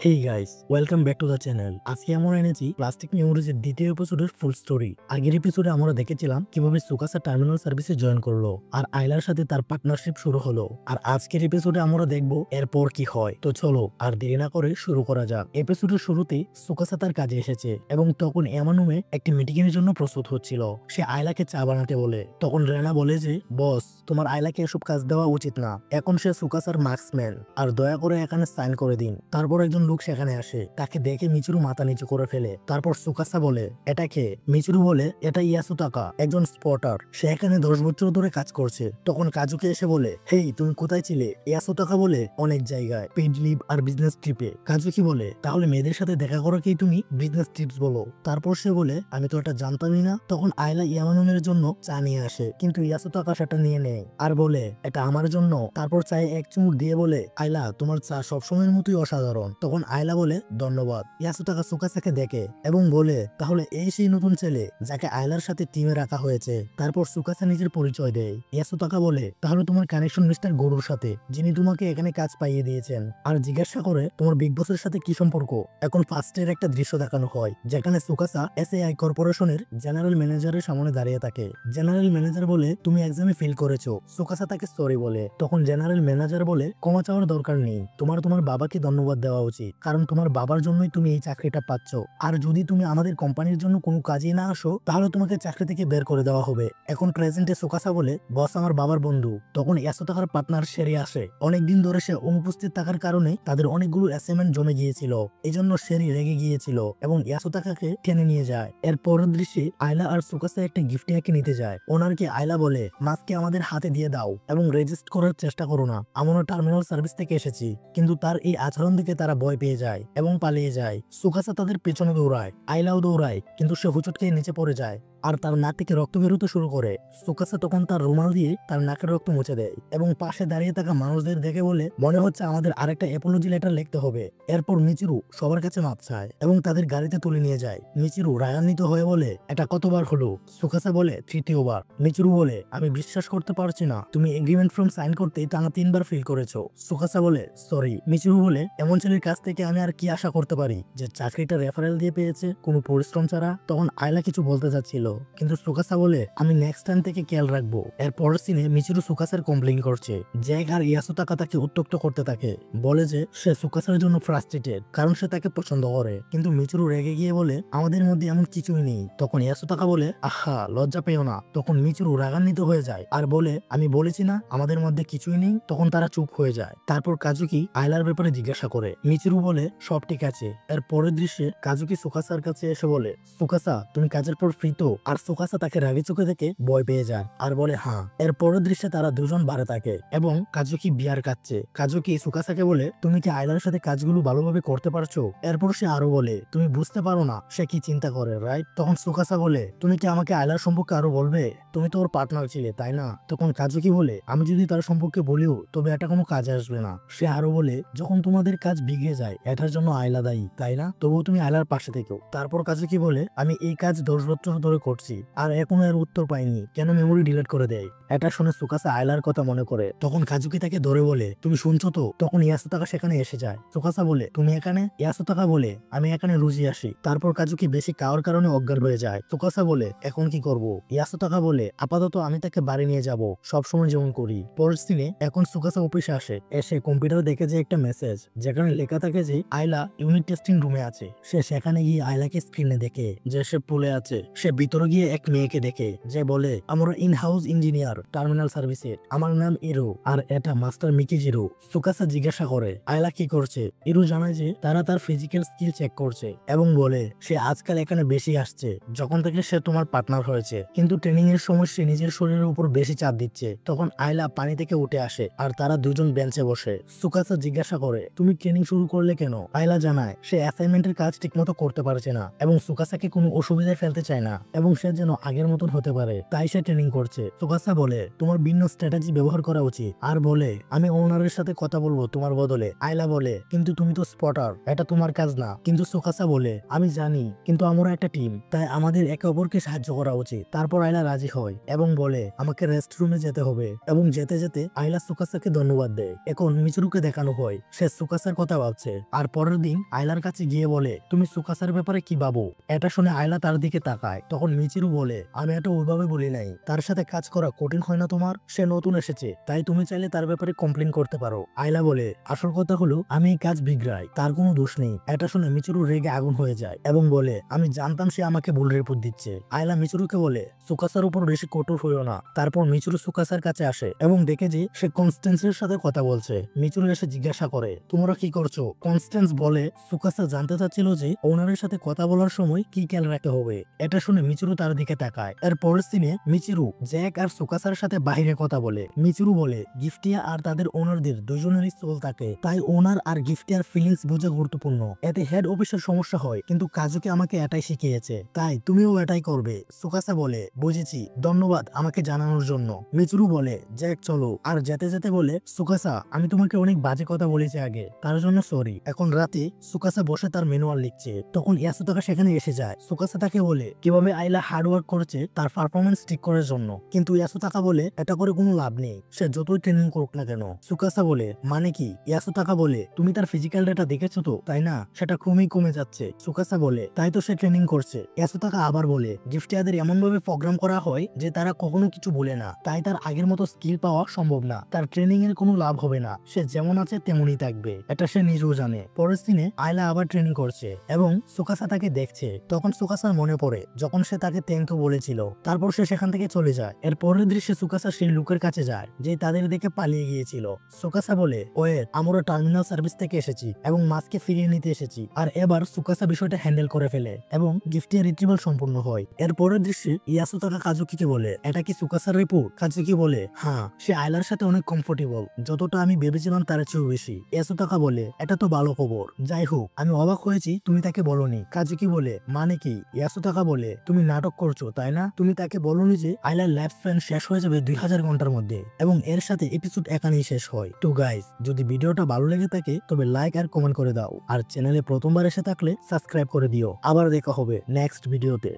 Hey guys, welcome back to the channel. আজকে আমরা এনেছি প্লাস্টিক মেমোরিজের দ্বিতীয় এপিসোডের ফুল স্টোরি। আগের এপিসোডে আমরা দেখেছিলাম কিভাবে সুকাসা টার্মিনাল সার্ভিসে জয়েন করলো আর আইলার সাথে তার পার্টনারশিপ শুরু হলো। আর আজকের এপিসোডে আমরা দেখবো এরপর কি হয়। তো চলো আর দেরি না করে শুরু করা যাক। এপিসোডের শুরুতে সুকাসা তার কাজে এসেছে এবং তখন এমানুমে একটি মিটিং এর জন্য প্রস্তুত হচ্ছিল। সে আইলাকে চা বানাতে বলে। তখন রেনা বলে যে বস, তোমার আইলাকে এসব কাজ দেওয়া উচিত না। এখন সে সুকাসার মার্কসম্যান আর দয়া করে এখানে সাইন করে দিন। তারপর একজন লোক সেখানে আসে, তাকে দেখে মিচুরু মাথা নিচু করে ফেলে। তারপর সুকাসা বলে এটা কে? মিচুরু বলে এটা ইয়াসুতাকা, একজন স্পটার। সে এখানে 10 বছর ধরে কাজ করছে। তখন কাজুকে এসে বলে হেই, তুমি কোথায় ছিলে? ইয়াসুতাকা বলে অনেক জায়গায়, পেইড লিভ আর বিজনেস ট্রিপে। কাজুকি বলে তাহলে মেয়েদের সাথে দেখা করাকেই তুমি বিজনেস ট্রিপস বলো? তারপর সে বলে আমি তো এটা জানতামই না। তখন আইলা ইয়ামানুমের জন্য চা নিয়ে আসে, কিন্তু ইয়াসুতাকা সেটা নিয়ে নেয় আর বলে এটা আমার জন্য। তারপর চায়ে এক চুমুক দিয়ে বলে আইলা, তোমার চা সবসময়ের মতোই অসাধারণ। তখন আইলা বলে ধন্যবাদ। ইয়াসুতাকা সুকাসাকে দেখে এবং বলে তাহলে এই সেই নতুন ছেলে যাকে আইলার সাথে টিমে রাখা হয়েছে। তারপর সুকাসা নিজের পরিচয় দেয়। ইয়াসুতাকা বলে তাহলে তোমার কানেকশন মিস্টার গরুর সাথে, যিনি তোমাকে এখানে কাজ পাইয়ে দিয়েছেন। আর জিজ্ঞাসা করে তোমার বিগ বসের সাথে কি সম্পর্ক। এখন ফার্স্টের একটা দৃশ্য দেখানো হয় যেখানে সুকাসা এসএআই কর্পোরেশনের জেনারেল ম্যানেজারের সামনে দাঁড়িয়ে থাকে। জেনারেল ম্যানেজার বলে তুমি এক্সামে ফেল করেছো। সুকাসা তাকে সরি বলে। তখন জেনারেল ম্যানেজার বলে ক্ষমা চাওয়ার দরকার নেই, তোমার বাবাকে ধন্যবাদ দেওয়া উচিত, কারণ তোমার বাবার জন্যই তুমি এই চাকরিটা পাচ্ছ। আর যদি তুমি আমাদের কোম্পানির জন্য কোনো কাজে না আসো তাহলে তোমাকে চাকরি থেকে বের করে দেওয়া হবে। এখন প্রেজেন্টে সুকাসা বলে বস আমার বাবার বন্ধু। তখন ইয়াসুতাকার পার্টনার শেরি আসে। অনেকদিন ধরে সে অনুপস্থিত থাকার কারণে তাদের অনেকগুলো অ্যাসাইনমেন্ট জমে গিয়েছিল। এই জন্য শেরি রেগে গিয়েছিল এবং ইয়াসুতাকাকে টেনে নিয়ে যায়। এর পরের দৃশ্যে আইলা আর সুকাসা একটা গিফট একে নিতে যায়। ওনারকে আইলা বলে মাছকে আমাদের হাতে দিয়ে দাও এবং রেজিস্ট করার চেষ্টা করো না, আমরা টার্মিনাল সার্ভিস থেকে এসেছি। কিন্তু তার এই আচরণ দেখে তারা ভয় পেয়ে যায় এবং পালিয়ে যায়। সুকাসা তাদের পেছনে দৌড়ায়, আইলাও দৌড়ায়, কিন্তু সে হুচট খেয়ে নিচে পড়ে যায় আর তার নাক থেকে রক্ত বেরোতে শুরু করে। সুকাসা তখন তার রুমাল দিয়ে তার নাকের রক্ত মুছে দেয় এবং পাশে দাঁড়িয়ে থাকা মানুষদের দেখে বলে মনে হচ্ছে আমাদের আরেকটা অ্যাপোলজি লেটার লিখতে হবে। এরপর মিচিরু সবার কাছে মাপ চায় এবং তাদের গাড়িতে তুলে নিয়ে যায়। মিচিরু রাগান্বিত হয়ে বলে এটা কতবার হলো? সুকাসা বলে তৃতীয়বার। মিচিরু বলে আমি বিশ্বাস করতে পারছি না, তুমি এগ্রিমেন্ট ফর্ম সাইন করতে টানা 3বার ফেল করেছো। সুকাসা বলে সরি। মিচিরু বলে এমন ছেলের কাছ থেকে আমি আর কি আশা করতে পারি যে চাকরিটা রেফারেল দিয়ে পেয়েছে কোনো পরিশ্রম ছাড়া। তখন আইলা কিছু বলতে চাচ্ছিল, কিন্তু সুকাসা বলে আমি নেক্সট টাইম থেকে খেয়াল রাখবো। এর পরের সিনে মিচিরু সুকাসার কমপ্লেইন করছে। জ্যাক আর ইয়াসুতাকা তাকে উত্ত্যক্ত করতে থাকে, বলে যে সে সুকাসার জন্য ফ্রাস্ট্রেটেড কারণ সে তাকে পছন্দ করে। কিন্তু মিচিরু রেগে গিয়ে বলে আমাদের মধ্যে এমন কিছুই নেই। তখন ইয়াসুতাকা বলে আহা, লজ্জা পেও না। তখন মিচিরু রাগান্বিত হয়ে যায় আর বলে আমি বলেছি না আমাদের মধ্যে কিছুই নেই। তখন তারা চুপ হয়ে যায়। তারপর কাজুকি আইলার ব্যাপারে জিজ্ঞাসা করে। মিচিরু বলে সব ঠিক আছে। এর পরের দৃশ্যে কাজুকি সুকাসার কাছে এসে বলে সুকাসা তুমি কাজের পর ফ্রি তো? আর সুকাসা তাকে রাগি চোখে দেখে ভয় পেয়ে যায় আর বলে হ্যাঁ। এর পরের দৃশ্যে তারা দুজন বারে থাকে এবং কাজুকি বিয়ার খাচ্ছে। কাজুকি সুকাসাকে বলে তুমি কি আইলার সাথে কাজগুলো ভালোভাবে করতে পারছো? এরপর সে আরো বলে তুমি বুঝতে পারো না সে কি চিন্তা করে, রাইট? তখন সুকাসা বলে তুমি কি আমাকে আইলার সম্পর্কে আরো বলবে? তুমি তো ওর পার্টনার ছিলে, তাই না? তখন কাজুকি বলে আমি যদি তার সম্পর্কে বলিও তবে এটা কোনো কাজে আসবে না। সে আরো বলে যখন তোমাদের কাজ বিগড়ে যায় এটার জন্য আইলা দায়ী, তাই না? তবুও তুমি আইলার পাশে থেকো। তারপর কাজুকি বলে আমি এই কাজ 10 বছর ধরে করছি আর এখনো এর উত্তর পাইনি, কেন মেমোরি ডিলিট করে দেয়? এটা শুনে সুকাসা আইলার কথা মনে করে। তখন কাজুকি তাকে ধরে বলে তুমি শুনছো তো? তখন ইয়াসুতাকা সেখানে এসে যায়। সুকাসা বলে তুমি এখানে? ইয়াসুতাকা বলে আমি এখানে রুজি আসি। তারপর কাজুকি বেশি খাওয়ার কারণে অজ্ঞান হয়ে যায়। সুকাসা বলে এখন কি করব? ইয়াসুতাকা বলে আপাতত আমি তাকে বাড়ি নিয়ে যাব, সবসময় যেমন করি। পরের দিনে এখন সুকাসা অফিসে আসে। এসে কম্পিউটারে দেখে যে একটা মেসেজ যেখানে লেখা থাকে যে আইলা ইউনিট টেস্টিং রুমে আছে। সে সেখানে গিয়ে আইলাকে স্ক্রিনে দেখে যে সে পুলে আছে। সে ভিতরে গিয়ে এক মেয়েকে দেখে যে বলে আমরা ইন হাউস ইঞ্জিনিয়ার টার্মিনাল সার্ভিসের, আমার নাম ইরু আর এটা মাস্টার মিকিজিরু। সুকাসা জিজ্ঞাসা করে আইলা কি করছে। ইরু জানায় যে তারা তার ফিজিক্যাল স্কিল চেক করছে এবং বলে সে আজকাল এখানে বেশি আসছে যখন থেকে সে তোমার পার্টনার হয়েছে, কিন্তু ট্রেনিং এর সময় সে নিজের শরীরের উপর বেশি চাপ দিচ্ছে। তখন আইলা পানি থেকে উঠে আসে আর তারা দুজন বেঞ্চে বসে। সুকাসা জিজ্ঞাসা করে তুমি ট্রেনিং শুরু করলে কেন? আইলা জানায় সে অ্যাসাইনমেন্টের কাজ ঠিকমতো করতে পারছে না এবং সুকাসাকে কোনো অসুবিধায় ফেলতে চায় না এবং সে যেন আগের মতন হতে পারে, তাই সে ট্রেনিং করছে। সুকাসা বলে তোমার ভিন্ন স্ট্র্যাটেজি ব্যবহার করা উচিত, আর বলে আমি ওনারের সাথে কথা বলবো তোমার বদলে। আইলা বলে কিন্তু তুমি তো স্পটার, এটা তোমার কাজ না। কিন্তু সুকাসা বলে আমি জানি, কিন্তু আমরা একটা টিম, তাই আমাদের একে অপরকে সাহায্য করা উচিত। তারপর আইলা রাজি হয় এবং বলে আমাকে রেস্ট রুমে যেতে হবে, এবং যেতে যেতে আইলা সুকাসাকে ধন্যবাদ দেয়। এখন মিচুরুকে দেখানো হয় সে সুকাসার কথা ভাবছে, আর পরের দিন আইলার কাছে গিয়ে বলে তুমি সুকাসার ব্যাপারে কি ভাবো। এটা শুনে আইলা তার দিকে তাকায়, তখন মিচিরু বলে আমি এটা ওইভাবে বলি নাই, তার সাথে কাজ করা কঠিন হয় না তোমার, সে নতুন এসেছে, তাই তুমি চাইলে তার ব্যাপারে কমপ্লেন করতে পারো। আইলা বলে আসল কথা হলো আমি এই কাজ বিগড়াই, তার কোনো দোষ নেই। এটা শুনে মিচুরু রেগে আগুন হয়ে যায় এবং বলে আমি জানতাম সে আমাকে ভুল রিপোর্ট দিচ্ছে। আইলা মিচুরুকে বলে সুকাসার উপর বেশি কঠোর হইও না। তারপর মিচুরু সুকাসার কাছে আসে এবং দেখে যে সে কনস্ট্যান্সের সাথে কথা বলছে। মিচুরু এসে জিজ্ঞাসা করে তোমরা কি করছো। কনস্ট্যান্স বলে সুকাসা জানতে চাচ্ছিল যে ওনারের সাথে কথা বলার সময় কি খেয়াল রাখতে হবে। এটা শুনে মিচুরু তার দিকে তাকায়। এর পরের সিনে মিচিরু জ্যাক আর সুকাসার সাথে বাইরে কথা বলে। মিচুরু বলে গিফটিয়া আর তাদের ওনারদের দুজনেরই সোল থাকে, তাই ওনার আর গিফটিয়ার ফিলিংস বোঝা গুরুত্বপূর্ণ। এতে হেড অফিসের সমস্যা হয়, কিন্তু কাজুকে আমাকে এটাই শিখিয়েছে, তাই তুমিও এটাই করবে। সুকাসা বলে বুঝেছি, ধন্যবাদ আমাকে জানানোর জন্য। মিচুরু বলে জ্যাক চলো, আর যেতে যেতে বলে সুকাসা আমি তোমাকে অনেক বাজে কথা বলেছি আগে, তার জন্য সরি। এখন রাতে সুকাসা বসে তার ম্যানুয়াল লিখছে, তখন ইয়াসুতাকা সেখানে এসে যায়। সুকাসা তাকে বলে কিভাবে আইলা হার্ড ওয়ার্ক করেছে তার পারফরমেন্স ঠিক করার জন্য, কিন্তু ইয়াসুতাকা বলে এটা করে কোনো লাভ নেই, সে যতই ট্রেনিং করুক না কেন। সুকাসা বলে মানে কি। ইয়াসুতাকা বলে তুমি তার ফিজিক্যাল ডেটা দেখেছো তো, তাই না, সেটা ক্রমেই কমে যাচ্ছে। সুকাসা বলে তাই তো সে ট্রেনিং করছে। ইয়াসুতাকা আবার বলে গিফটিয়াদের এমন ভাবে প্রোগ্রাম করা হয় যে তারা কখনো কিছু বলে না, তাই তার আগের মতো স্কিল পাওয়া সম্ভব না, তার ট্রেনিং এর কোনো লাভ হবে না, সে যেমন আছে তেমনই থাকবে, এটা সে নিজেও জানে। পরের দিনে আইলা আবার ট্রেনিং করছে এবং সুকাসা তাকে দেখছে। তখন সুকাসার মনে পড়ে যখন সে তাকে থ্যাংক ইউ বলেছিল, তারপর সে সেখান থেকে চলে যায়। এর পরের দৃশ্যে সুকাসা সেই লোকের কাছে যায় যে তাদের দেখে পালিয়ে গিয়েছিল। সুকাসা বলে ওয়েট, আমরা টার্মিনাল সার্ভিস থেকে এসেছি এবং মাছকে ফিরিয়ে নিতে এসেছি। আর এবার সুকাসা বিষয়টা হ্যান্ডেল করে ফেলে এবং গিফটিয়া রিট্রিভাল সম্পূর্ণ হয়। এর পরের দৃশ্যে ইয়াসুতাকা কাজুকিকে বলে এটা কি সুকাসার রিপোর্ট। কাজুকি বলে হ্যাঁ, সে আইলার সাথে অনেক কমফোর্টেবল, যতটা আমি ভেবেছিলাম তার চেয়েও বেশি। ইয়াসুতাকা বলে এটা তো ভালো খবর, যাই হোক আমি অবাক হয়েছি তুমি তাকে বলনি। কাজুকি বলে মানে কি। ইয়াসুতাকা বলে তুমি নাটক করছো তাই না, তুমি তাকে বলনি যে আইলার লাইফ স্প্যান শেষ হয়ে যাবে 2000 ঘন্টার মধ্যে, এবং এর সাথে এপিসোড এখানেই শেষ হয়। তো গাইস, যদি ভিডিওটা ভালো লেগে থাকে তবে লাইক আর কমেন্ট করে দাও, আর চ্যানেলে প্রথমবার এসে থাকলে সাবস্ক্রাইব করে দিও। আবার দেখা হবে নেক্সট ভিডিওতে।